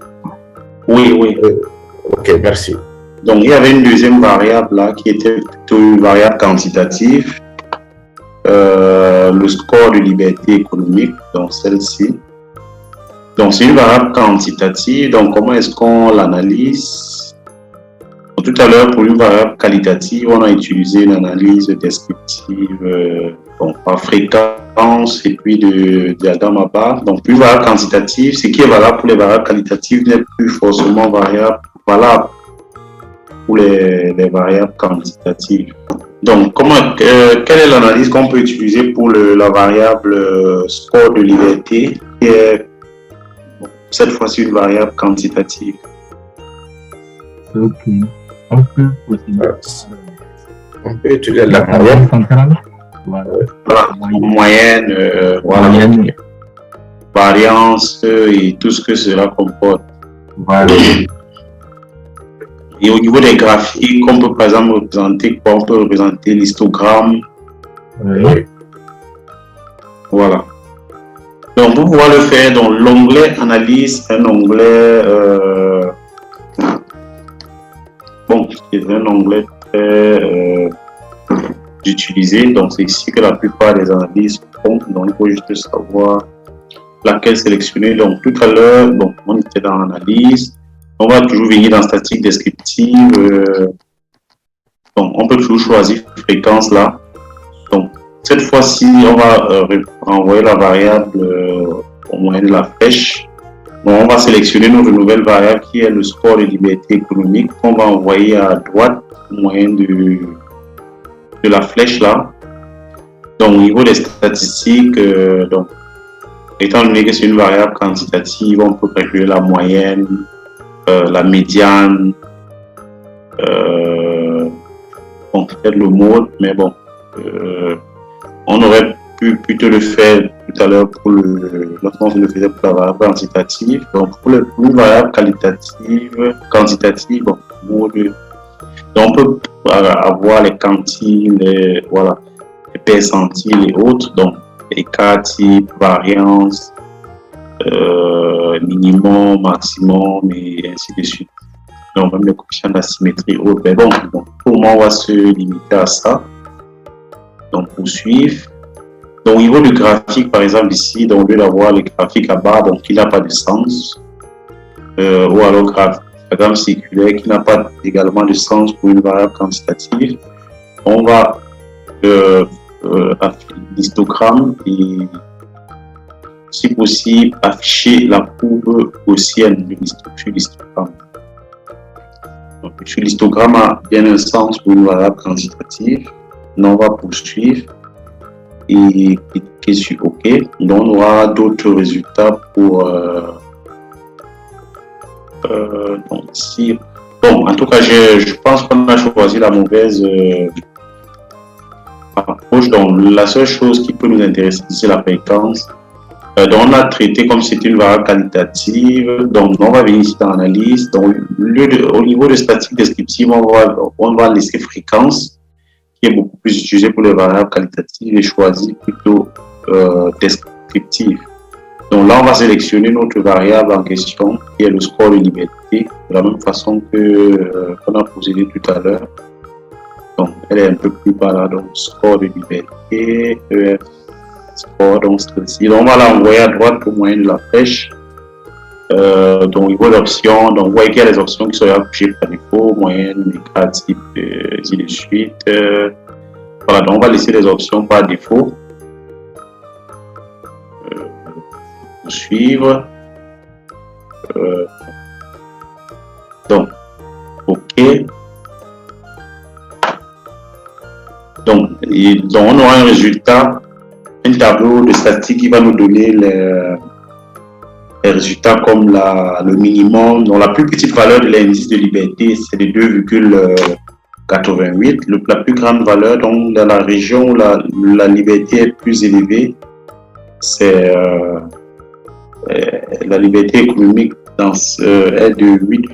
Oui. Ok, merci. Donc, il y avait une deuxième variable là qui était plutôt une variable quantitative. Le score de liberté économique, donc celle-ci. Donc, c'est une variable quantitative. Donc, comment est-ce qu'on l'analyse? Tout à l'heure, pour une variable qualitative, on a utilisé une analyse descriptive par fréquence et puis de diagramme à barre. Donc, une variable quantitative, ce qui est valable pour les variables qualitatives n'est plus forcément valable pour les variables quantitatives. Donc, quelle est l'analyse qu'on peut utiliser pour la variable score de liberté, qui est cette fois-ci une variable quantitative? Ok. On peut procéder. On peut utiliser la moyenne centrale. Voilà. Moyenne, variance et tout ce que cela comporte. Voilà. Et au niveau des graphiques, on peut par exemple représenter quoi? On peut représenter l'histogramme. Oui. Voilà. Donc, pour pouvoir le faire, dans l'onglet analyse, un onglet c'est un onglet très utilisé. Donc, c'est ici que la plupart des analyses font. Donc, il faut juste savoir laquelle sélectionner. Donc, tout à l'heure, on était dans l'analyse. On va toujours venir dans statistique descriptive. Donc, on peut toujours choisir fréquence là. Donc, cette fois-ci, on va renvoyer la variable au moyen de la flèche. Donc, on va sélectionner notre nouvelle variable qui est le score de liberté économique qu'on va envoyer à droite au moyen de la flèche là. Donc, au niveau des statistiques, étant donné que c'est une variable quantitative, on peut calculer la moyenne, la médiane, peut-être le mode, mais bon, on aurait pu plutôt le faire tout à l'heure pour lorsqu'on le faisait pour la variable quantitative. Donc, pour une variable quantitative, mode, donc on peut avoir les quantiles, les percentiles et autres, donc écart type, variance, minimum, maximum et ainsi de suite. Donc, même les coefficients d'asymétrie et autres. Mais bon, pour le moment, on va se limiter à ça. Donc, poursuivre. Donc, au niveau du graphique, par exemple, ici, donc, au lieu d'avoir le graphique à barre, donc, qui n'a pas de sens, ou alors diagramme circulaire qui n'a pas également de sens pour une variable quantitative, on va l'histogramme et, si possible, afficher la courbe gaussienne sur l'histogramme. Donc, sur l'histogramme a bien un sens pour une variable quantitative. Donc, on va poursuivre et cliquer sur OK. Donc, on aura d'autres résultats pour donc ici. Bon, en tout cas, je pense qu'on a choisi la mauvaise approche. Donc, la seule chose qui peut nous intéresser, c'est la fréquence. Donc, on a traité comme c'est une variable qualitative. Donc, on va venir ici dans l'analyse. Donc, au niveau de statistique descriptive, on va laisser fréquence, qui est beaucoup plus utilisée pour les variables qualitatives, et choisir plutôt descriptive. Donc là, on va sélectionner notre variable en question, qui est le score de liberté, de la même façon que qu'on a procédé tout à l'heure. Donc, elle est un peu plus bas là, donc score de liberté, EF, score, donc celle-ci. Donc, on va l'envoyer à droite pour moyen de la flèche. Donc, au niveau d'options, donc, vous voyez qu'il y a les options qui sont affichées par défaut, moyenne, négative, ainsi de suite. Voilà, donc on va laisser les options par défaut. Suivre. Donc, OK. Donc, on aura un résultat, un tableau de statistique qui va nous donner les résultats comme le minimum. Donc, la plus petite valeur de l'indice de liberté, c'est de 2,88. La plus grande valeur, donc, dans la région où la liberté est plus élevée, c'est la liberté économique est de 8,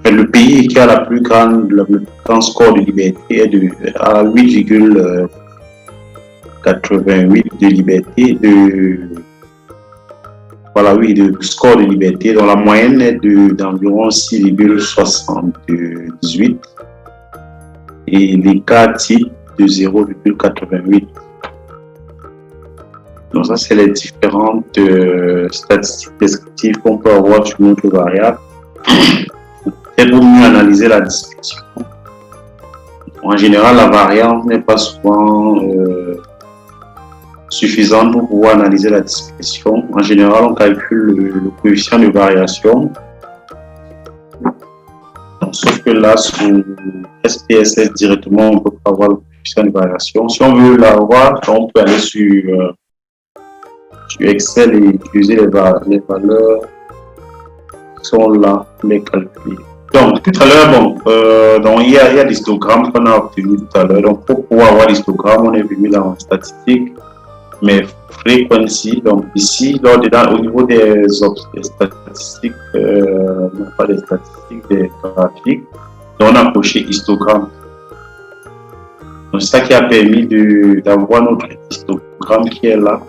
le pays qui a le plus grand score de liberté est à 8,88 de liberté, de score de liberté. Donc la moyenne est d'environ 6,78 et l'écart type de 0,88. Donc ça, c'est les différentes statistiques descriptives qu'on peut avoir sur notre variable. C'est pour mieux analyser la dispersion. En général, la variance n'est pas souvent suffisante pour pouvoir analyser la dispersion. En général, on calcule le coefficient de variation. Donc, sauf que là, sur SPSS directement, on ne peut pas avoir le coefficient de variation. Si on veut l'avoir, on peut aller sur Excel et utiliser les valeurs qui sont là pour les calculer. Donc, tout à l'heure, donc, il y a l'histogramme qu'on a obtenu tout à l'heure. Donc, pour pouvoir avoir l'histogramme, on est venu dans statistique, mais frequency. Donc, ici, au niveau des statistiques, non pas des statistiques, des graphiques, donc on a coché histogramme. Donc, c'est ça qui a permis d'avoir notre histogramme qui est là,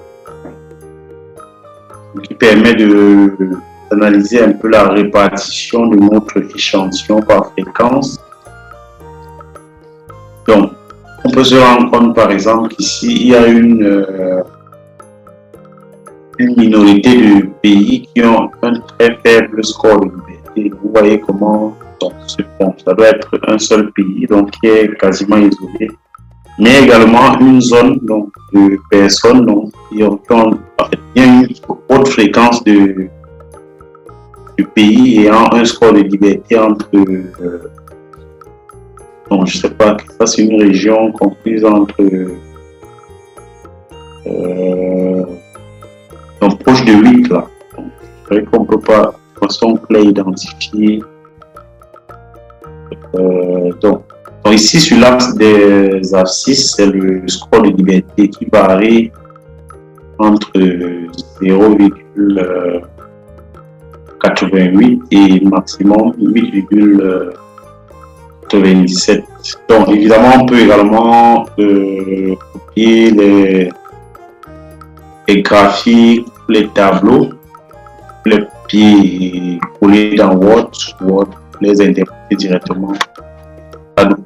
qui permet d'analyser un peu la répartition de notre échantillon par fréquence. Donc, on peut se rendre compte par exemple qu'ici, il y a une minorité de pays qui ont un très faible score de liberté. Vous voyez comment ça doit être un seul pays, donc qui est quasiment isolé, mais également une zone donc, de personnes donc, qui ont une haute fréquence de pays ayant un score de liberté entre donc je sais pas, ça c'est une région comprise entre donc proche de 8 là. Donc, c'est vrai qu'on peut pas de façon claire identifier. Donc ici sur l'axe des abscisses, c'est le score de liberté qui varie entre 0,88 et maximum 8,97. Donc évidemment on peut également copier les graphiques, les tableaux, les pieds coller dans Word, les interpréter directement. Pardon.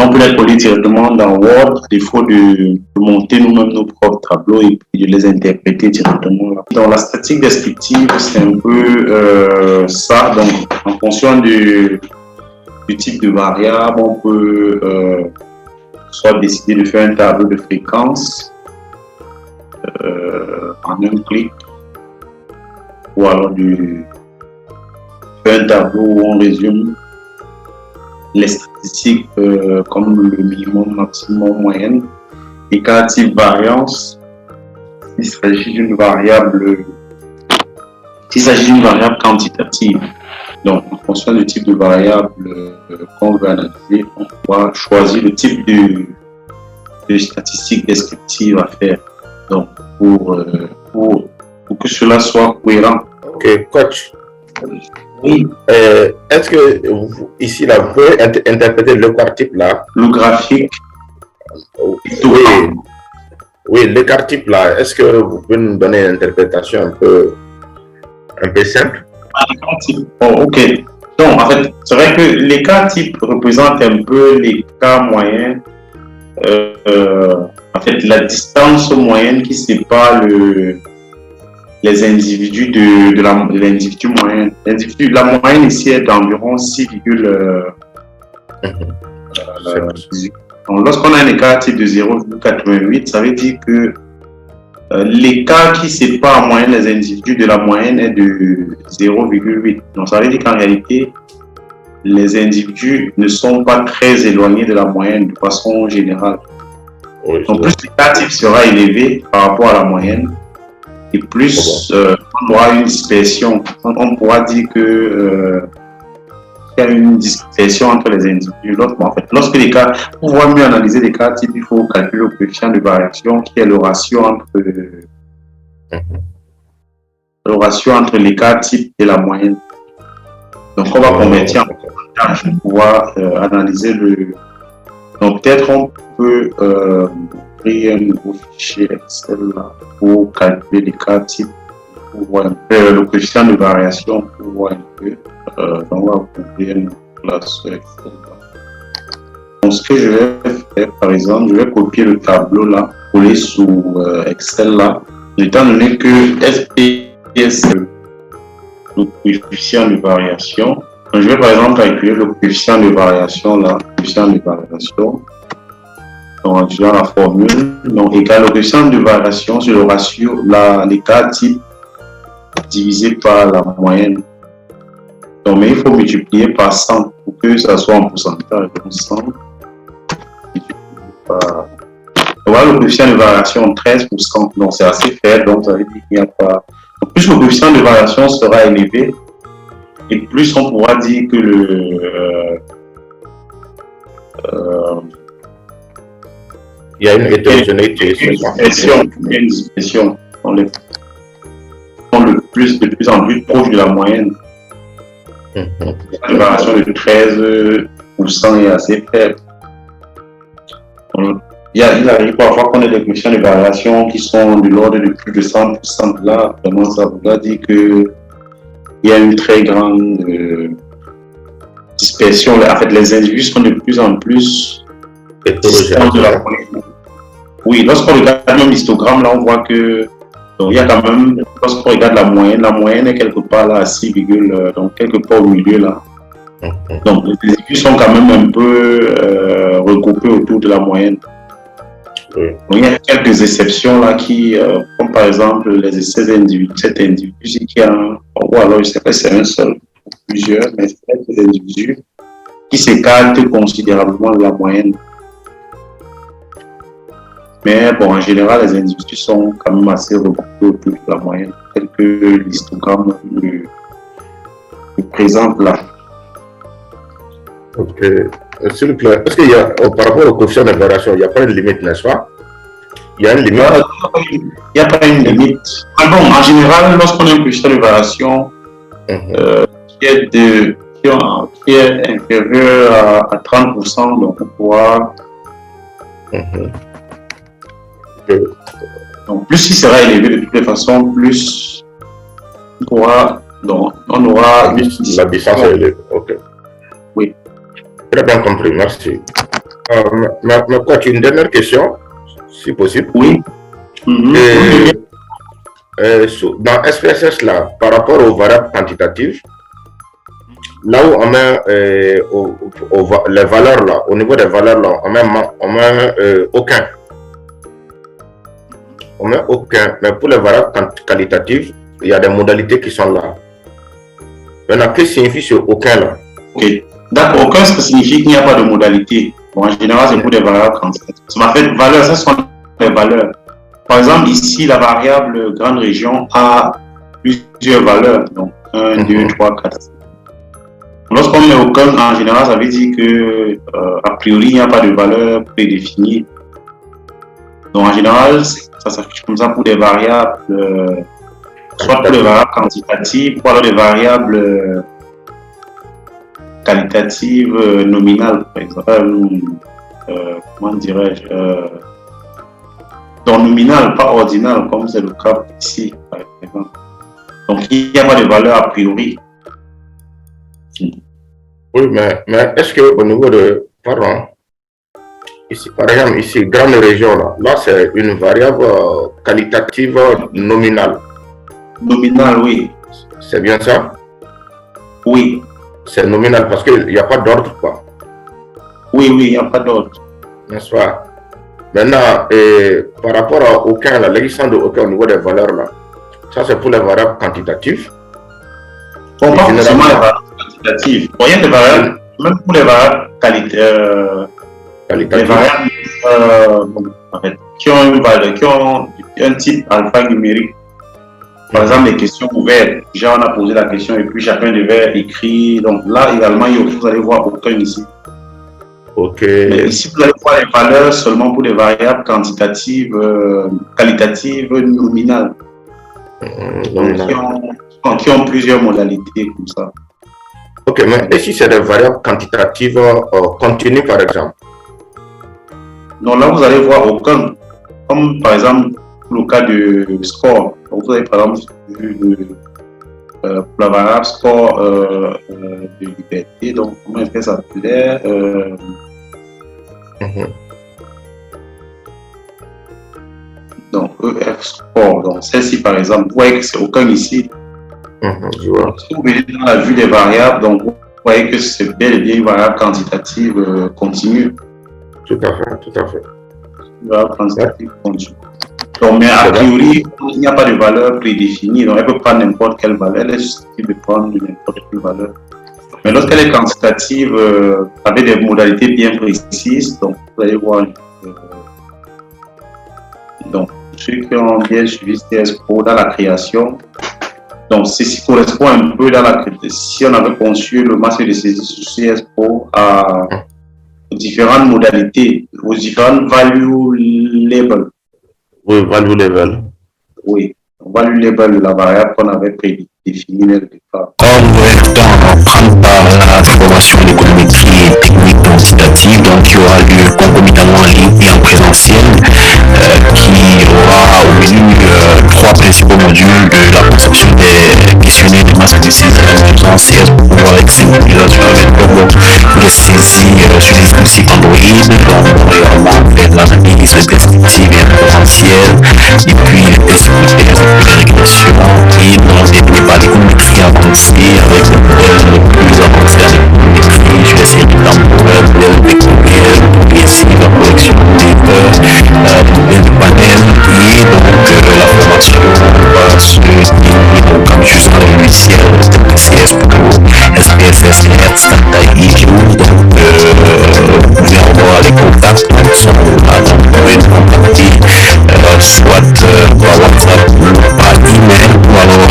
On peut les coller directement dans Word, à défaut de monter nous-mêmes nos propres tableaux et puis de les interpréter directement là. Dans la statistique descriptive, c'est un peu ça. Donc, en fonction du type de variable, on peut soit décider de faire un tableau de fréquence en un clic, ou alors de faire un tableau où on résume les statistiques comme le minimum, maximum, moyenne. Et quand type variance, il s'agit d'une variable quantitative. Donc, en fonction du type de variable qu'on veut analyser, on va choisir le type de statistique descriptive à faire. Donc, pour que cela soit cohérent. Ok, coach. Oui. Est-ce que ici, là, vous pouvez interpréter le quartier là? Le graphique. Oui. Oui, l'écart type là, est-ce que vous pouvez nous donner une interprétation un peu simple? Oh, ok. Donc, en fait, c'est vrai que l'écart type représente un peu l'écart moyen, en fait, la distance moyenne qui sépare les individus de l'individu moyen. La moyenne ici est d'environ 6,18. Donc, lorsqu'on a un écart type de 0,88, ça veut dire que l'écart qui sépare en moyenne les individus de la moyenne est de 0,8. Donc, ça veut dire qu'en réalité, les individus ne sont pas très éloignés de la moyenne de façon générale. Oui, donc, plus l'écart type sera élevé par rapport à la moyenne, et plus on aura une dispersion. On pourra dire que il y a une dispersion entre les individus. En fait, lorsque l'écart, pour pouvoir mieux analyser l'écart type, il faut calculer le coefficient de variation qui est le ratio entre l'écart type et la moyenne. Donc, on va convertir en pourcentage pour pouvoir analyser le. Donc, peut-être on peut créer un nouveau fichier Excel là, pour calculer l'écart type, pour voir un peu le coefficient de variation, pour voir un peu. Donc, on va ouvrir une classe Excel. Donc, ce que je vais faire, par exemple, je vais copier le tableau là, coller sous Excel là, étant donné que SPS le coefficient de variation. Donc, je vais par exemple calculer le coefficient de variation là, coefficient de variation. Donc, en utilisant la formule, donc égal le coefficient de variation sur le ratio, l'écart type divisé par la moyenne. Donc, mais il faut multiplier par 100 pour que ça soit en pourcentage. Donc, 100 multiplié par. Voilà le coefficient de variation 13%. Donc, c'est assez faible. Donc, ça veut dire qu'il n'y a pas. Donc, plus le coefficient de variation sera élevé, et plus on pourra dire que il y a une hétérogénéité. Il y a une dispersion. On est de plus en plus proche de la moyenne. La variation de 13% est assez faible. Il arrive parfois qu'on ait des coefficients de variation qui sont de l'ordre de plus de 100%. Là, vraiment, ça voudra dire qu'il y a une très grande dispersion. En fait, les individus sont de plus en plus distants de la moyenne. Oui, lorsqu'on regarde même l'histogramme, là, on voit que donc, il y a quand même, lorsqu'on regarde la moyenne est quelque part là à 6, donc quelque part au milieu là. Donc, les individus sont quand même un peu regroupés autour de la moyenne. Oui. Donc, il y a quelques exceptions là qui, comme par exemple cet individu qui a ou alors je ne sais pas si c'est un seul ou plusieurs, mais c'est des individus qui s'écartent considérablement de la moyenne. Mais bon, en général, les individus sont quand même assez regroupés autour de la moyenne, tel que l'histogramme le présente là. Ok. S'il vous plaît, est-ce qu'il y a, par rapport au coefficient de variation, il n'y a pas une limite, n'est-ce pas? Il y a une limite? Il n'y a pas une limite. Mais bon, en général, lorsqu'on a un coefficient de variation qui est inférieur à 30%, donc on pourra. Donc, plus il sera élevé de toutes les façons, plus on pourra. Donc, on aura. La distance est élevée. Ok. Oui. Très bien compris, merci. Mais quoi, une dernière question, si possible. Oui. Dans SPSS, là, par rapport aux variables quantitatives, là où on met les valeurs, là, au niveau des valeurs, là, on met aucun. On met aucun. Mais pour les variables qualitatives, il y a des modalités qui sont là. Maintenant, qu'est-ce que signifie ce aucun là? Ok. D'accord, aucun, ça signifie qu'il n'y a pas de modalité. Bon, en général, c'est pour des variables quantitatives. En fait, valeurs, ça sont des valeurs. Par exemple, ici, la variable grande région a plusieurs valeurs. Donc, 1, 2, 3, 4. Lorsqu'on met aucun, en général, ça veut dire que, a priori, il n'y a pas de valeur prédéfinie. Donc, en général, ça s'affiche comme ça pour des variables, soit pour les variables quantitatives, ou alors des variables qualitatives nominales, par exemple. Comment dirais-je, donc nominal, pas ordinal, comme c'est le cas ici, par exemple. Donc il n'y a pas de valeur a priori. Oui, mais est-ce qu'au niveau de, pardon, ici, par exemple, ici, grande région, là c'est une variable qualitative nominale. Nominal, oui. C'est bien ça? Oui. C'est nominal parce qu'il n'y a pas d'ordre, quoi. Oui, il n'y a pas d'ordre. N'est-ce pas? Maintenant, par rapport au cas, la législation de hauteur au niveau des valeurs, là, ça c'est pour les variables quantitatives. Bon, pas forcément les variables quantitatives. Bon, il y a des variables, même pour les variables qualitatives. Les variables qui ont une valeur, qui ont un type alphanumérique. Par exemple, les questions ouvertes. Déjà, on a posé la question et puis chacun devait écrire. Donc là, également, vous allez voir aucun ici. Ok. Mais ici, vous allez voir les valeurs seulement pour les variables quantitatives, qualitatives, nominales. Qui ont plusieurs modalités comme ça. Ok, mais et si c'est des variables quantitatives continues, par exemple? Non, là, vous allez voir aucun. Comme par exemple, pour le cas du score. Donc, vous avez par exemple pour la variable score de liberté. Donc, comment est-ce que ça s'appelait Donc, EF score. Donc, celle-ci, par exemple, vous voyez que c'est aucun ici. Je vois. Si vous venez dans la vue des variables, donc vous voyez que c'est bel et bien une variable quantitative continue. Tout à fait, tout à fait. Une variable quantitative continue. Donc, mais a priori, il n'y a pas de valeur prédéfinie. Donc, elle peut prendre n'importe quelle valeur. Elle est susceptible de prendre n'importe quelle valeur. Mais lorsqu'elle est quantitative, avec des modalités bien précises, donc vous allez voir. Donc, ceux qui ont bien suivi CSPO dans la création, donc ceci correspond un peu dans la si on avait conçu le masque de saisie sur CSPO à différentes modalités, aux différentes value labels. Oui, value level. Oui, value label de la variable qu'on avait prédéfinie dès le départ. Dans prendre part à la formation en économétrie et technique quantitative, donc il y aura lieu concomitamment en ligne et en présentiel, qui aura au menu trois principaux modules de la conception des questionnaires de masse de saisie en CS pour pouvoir exécution avec pour les saisies sur les dispositifs Android, donc également faire de l'analyse descriptive et inferentielle, et puis les tests de régression et dans des par l'économétrie avancée avec le modèle le plus avancé à l'économétrie sur les séries temporelles, modèle vectoriel, progressive, la correction d'erreurs, modèle de panel et donc la formation va se dérouler comme juste dans le logiciel CS Pro, SPSS, Hertz, Tata IQ, donc vous pouvez avoir les contacts qui sont là, donc vous pouvez nous contacter soit par WhatsApp ou par email ou alors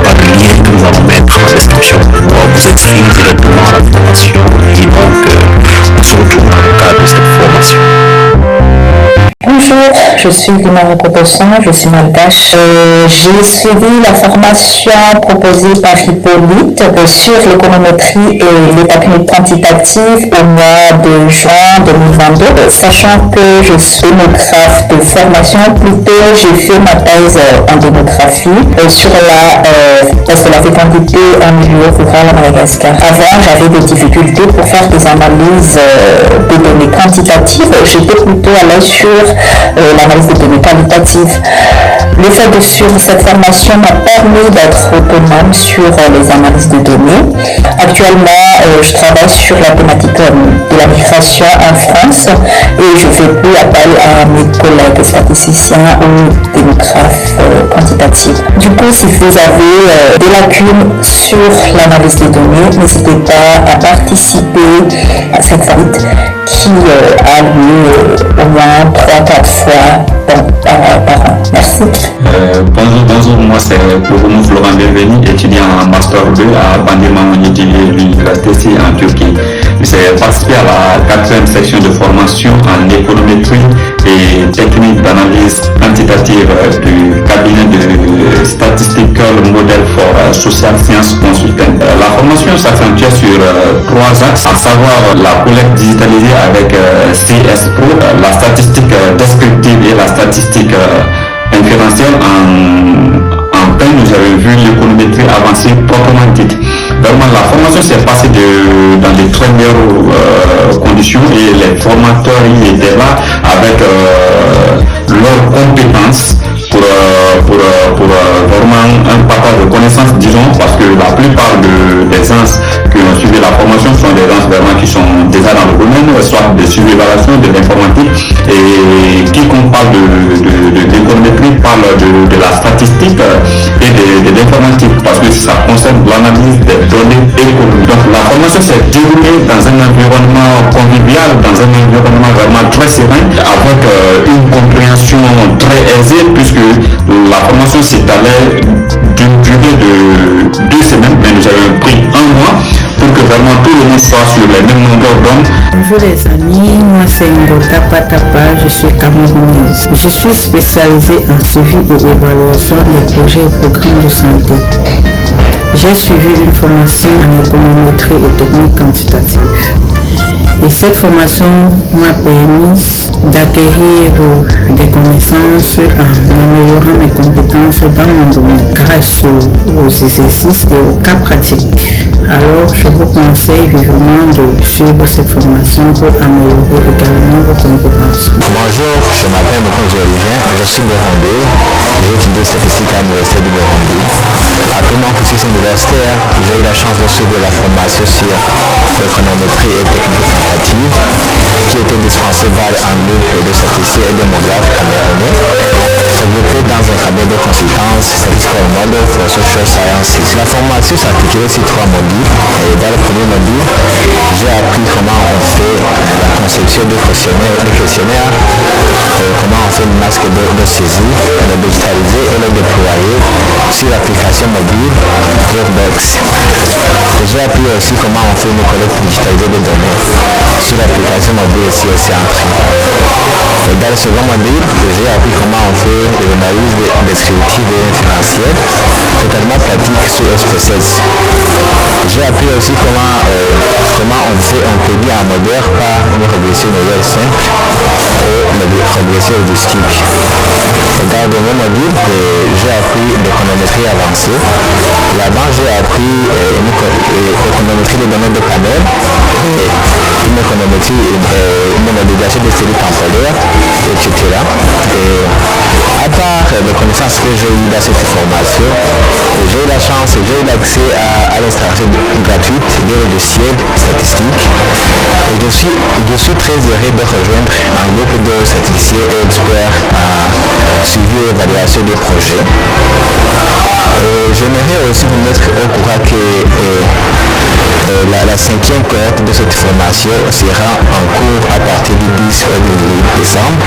par le lien que nous allons mettre en description pour vous inscrire directement à la formation et donc on se retrouve dans le cadre de cette formation. Bonjour, je suis Guimara Koposson, je suis malgache. J'ai suivi la formation proposée par Hippolyte sur l'économétrie et les techniques quantitatives au mois de juin 2022. Sachant que je suis démographe de formation, plutôt j'ai fait ma thèse en démographie sur la fécondité en milieu rural à Madagascar. Avant, j'avais des difficultés pour faire des analyses de données quantitatives. J'étais plutôt à l'aise sur l'analyse des données qualitatives. Le fait de suivre cette formation m'a permis d'être autonome sur les analyses de données. Actuellement, je travaille sur la thématique de la migration en France et je fais plus appel à mes collègues statisticiens ou démographes quantitatifs. Du coup, si vous avez des lacunes sur l'analyse des données, n'hésitez pas à participer à cette visite qui a lieu au moins 3-4 fois par an. Merci. Bonjour, moi c'est Kourounou Florent Bienvenu, étudiant en Master 2 à Bandé-Mamoni, l'université en Turquie. J'ai participé à la 4e section de formation en économétrie et technique d'analyse quantitative du cabinet de Statistical Model for Social Science Consultant. La formation s'accentuait sur 3 axes, à savoir la collecte digitalisée avec CS Pro, la statistique descriptive et la statistique inférentielle. En peine, nous avons vu l'économétrie avancée proprement dite. Vraiment, la formation s'est passée dans de très meilleures conditions et les formateurs y étaient là avec leurs compétences pour vraiment un partage de connaissances, disons, parce que la plupart des gens qui ont suivi la formation sont des gens vraiment qui sont déjà dans le domaine, soit de suivi-évaluation, de l'informatique, et quiconque parle de l'économétrie parle de la statistique et de l'informatique, parce que ça concerne l'analyse des données économiques. Donc la formation s'est déroulée dans un environnement convivial, dans un environnement vraiment très serein, avec une compréhension très aisée, puisque la formation s'étalait d'une durée de 2 semaines, mais nous avons pris 1 mois pour que vraiment tout le monde soit sur les mêmes longueurs d'onde. Bonjour les amis, moi c'est Ngota Patapa, je suis camerounaise. Je suis spécialisée en suivi et évaluation des projets et programmes de santé. J'ai suivi une formation en économétrie et technique quantitative. Et cette formation m'a permis d'acquérir des connaissances en améliorant mes compétences dans mon domaine grâce aux exercices et aux cas pratiques. Alors, je vous conseille vivement de suivre cette formation pour améliorer également vos compétences. Bonjour, je m'appelle Mokonzo Olivien, je suis burundais, j'étudie statistique à l'université du Burundi. Après mon cursus universitaire, j'ai eu la chance de suivre la formation sur l'économétrie et technique quantitative qui était dispensée par un groupe de statisticiens et démographes camerounais, regroupé dans un cabinet de consultance Statistical Model for Social Sciences. La formation s'articulait sur 3 modules. Et dans le premier module, j'ai appris comment on fait la conception de questionnaires, comment on fait le masque de saisie, le digitaliser et le déployer sur l'application mobile Dropbox. J'ai appris aussi comment on fait une collecte digitalisée de données sur l'application mobile aussi Entry. Et dans le second module, j'ai appris comment on fait l'analyse descriptive et inférentielle, totalement pratique sur SPSS. J'ai appris aussi comment on fait un crédit en modèle par une régression modèle simple et une régression heuristique. Dans le deuxième module, j'ai appris l'économétrie avancée. Là-bas, j'ai appris l'économétrie des données de panel, une économétrie, une modélisation des séries temporaires, etc. Et à part les connaissances que j'ai eues dans cette formation, j'ai eu la chance, j'ai eu l'accès à l'installation gratuite des logiciels statistiques. Et je suis très heureux de rejoindre un groupe de statisticiens et experts à suivi et évaluation des projets. J'aimerais aussi vous mettre au courant que la 5e cohorte de cette formation sera en cours à partir du 10 au 18 décembre.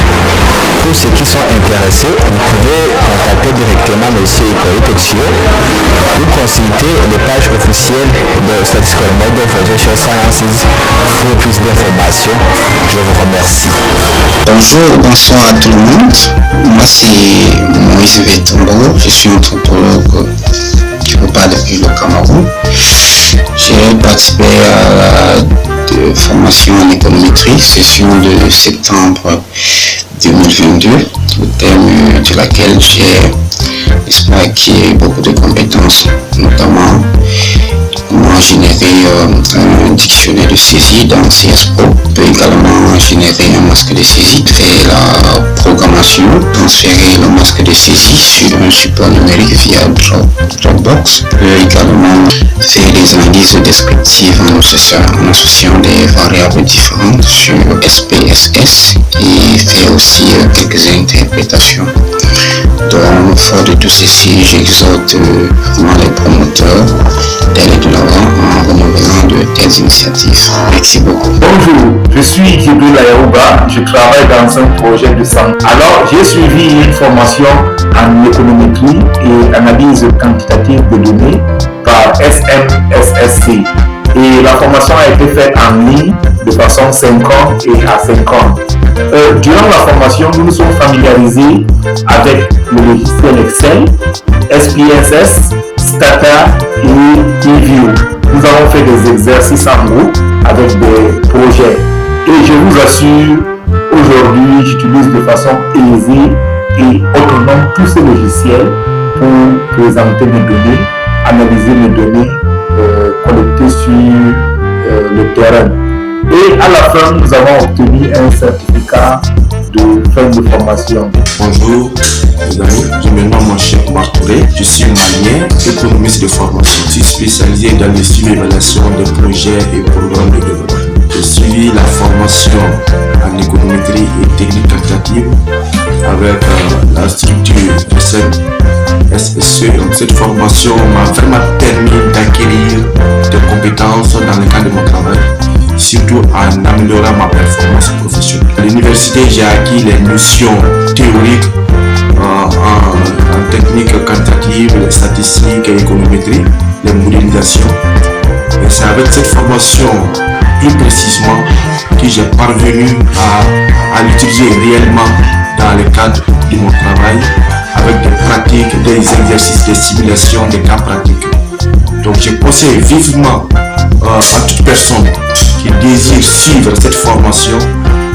Pour ceux qui sont intéressés, vous pouvez contacter directement M. Hippolyte Etio ou consulter les pages officielles de Statistical Model for Social Sciences pour plus d'informations. Je vous remercie. Bonjour, bonsoir à tout le monde. Moi c'est Moïse Vetombo, je suis anthropologue qui vous parle depuis le Cameroun. J'ai participé à la formation en économétrie, session de septembre 2022, au terme de laquelle j'ai acquis beaucoup de compétences, notamment comment générer un dictionnaire de saisie dans CS Pro. On peut également générer un masque de saisie, créer la programmation, transférer le masque de saisie sur un support numérique via Dropbox. On peut également faire des analyses descriptives en associant des variables différentes sur SPSS et faire aussi quelques interprétations. Donc, fort de tout ceci, j'exhorte vraiment les promoteurs d'aller de l'avant en renouvelant de telles initiatives. Merci beaucoup. Bonjour, je suis Djibril Ayaouba, je travaille dans un projet de santé. Alors, j'ai suivi une formation en économétrie et analyse quantitative de données par SMSSC. Et la formation a été faite en ligne de façon synchrone et asynchrone. Durant la formation, nous nous sommes familiarisés avec le logiciel Excel, SPSS, Stata et eView. Nous avons fait des exercices en groupe avec des projets. Et je vous assure, aujourd'hui, j'utilise de façon aisée et autonome tous ces logiciels pour présenter mes données, analyser mes données, collectées sur le terrain. Et à la fin, nous avons obtenu un certificat de fin de formation. Bonjour, les amis, je me nomme Cheikh Martouré, je suis malien, économiste de formation. Je suis spécialisé dans les suivi et évaluation de projets et programmes de développement. J'ai suivi la formation en économétrie et technique quantitative avec la structure de cette SSE. Donc, cette formation m'a vraiment permis d'acquérir des compétences dans le cadre de mon travail, surtout en améliorant ma performance professionnelle. À l'université, j'ai acquis les notions théoriques en technique quantitative, les statistiques et économétrie, les modélisations. Et c'est avec cette formation, plus précisément, que j'ai parvenu à l'utiliser réellement dans le cadre de mon travail, avec des pratiques, des exercices, des simulations, des cas pratiques. Donc je conseille vivement à toute personne qui désire suivre cette formation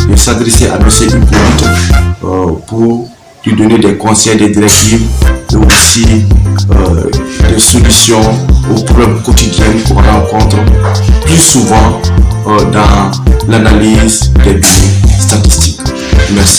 de s'adresser à M. Hippolyte pour lui donner des conseils, des directives et aussi des solutions aux problèmes quotidiens qu'on rencontre plus souvent dans l'analyse des données statistiques. Merci.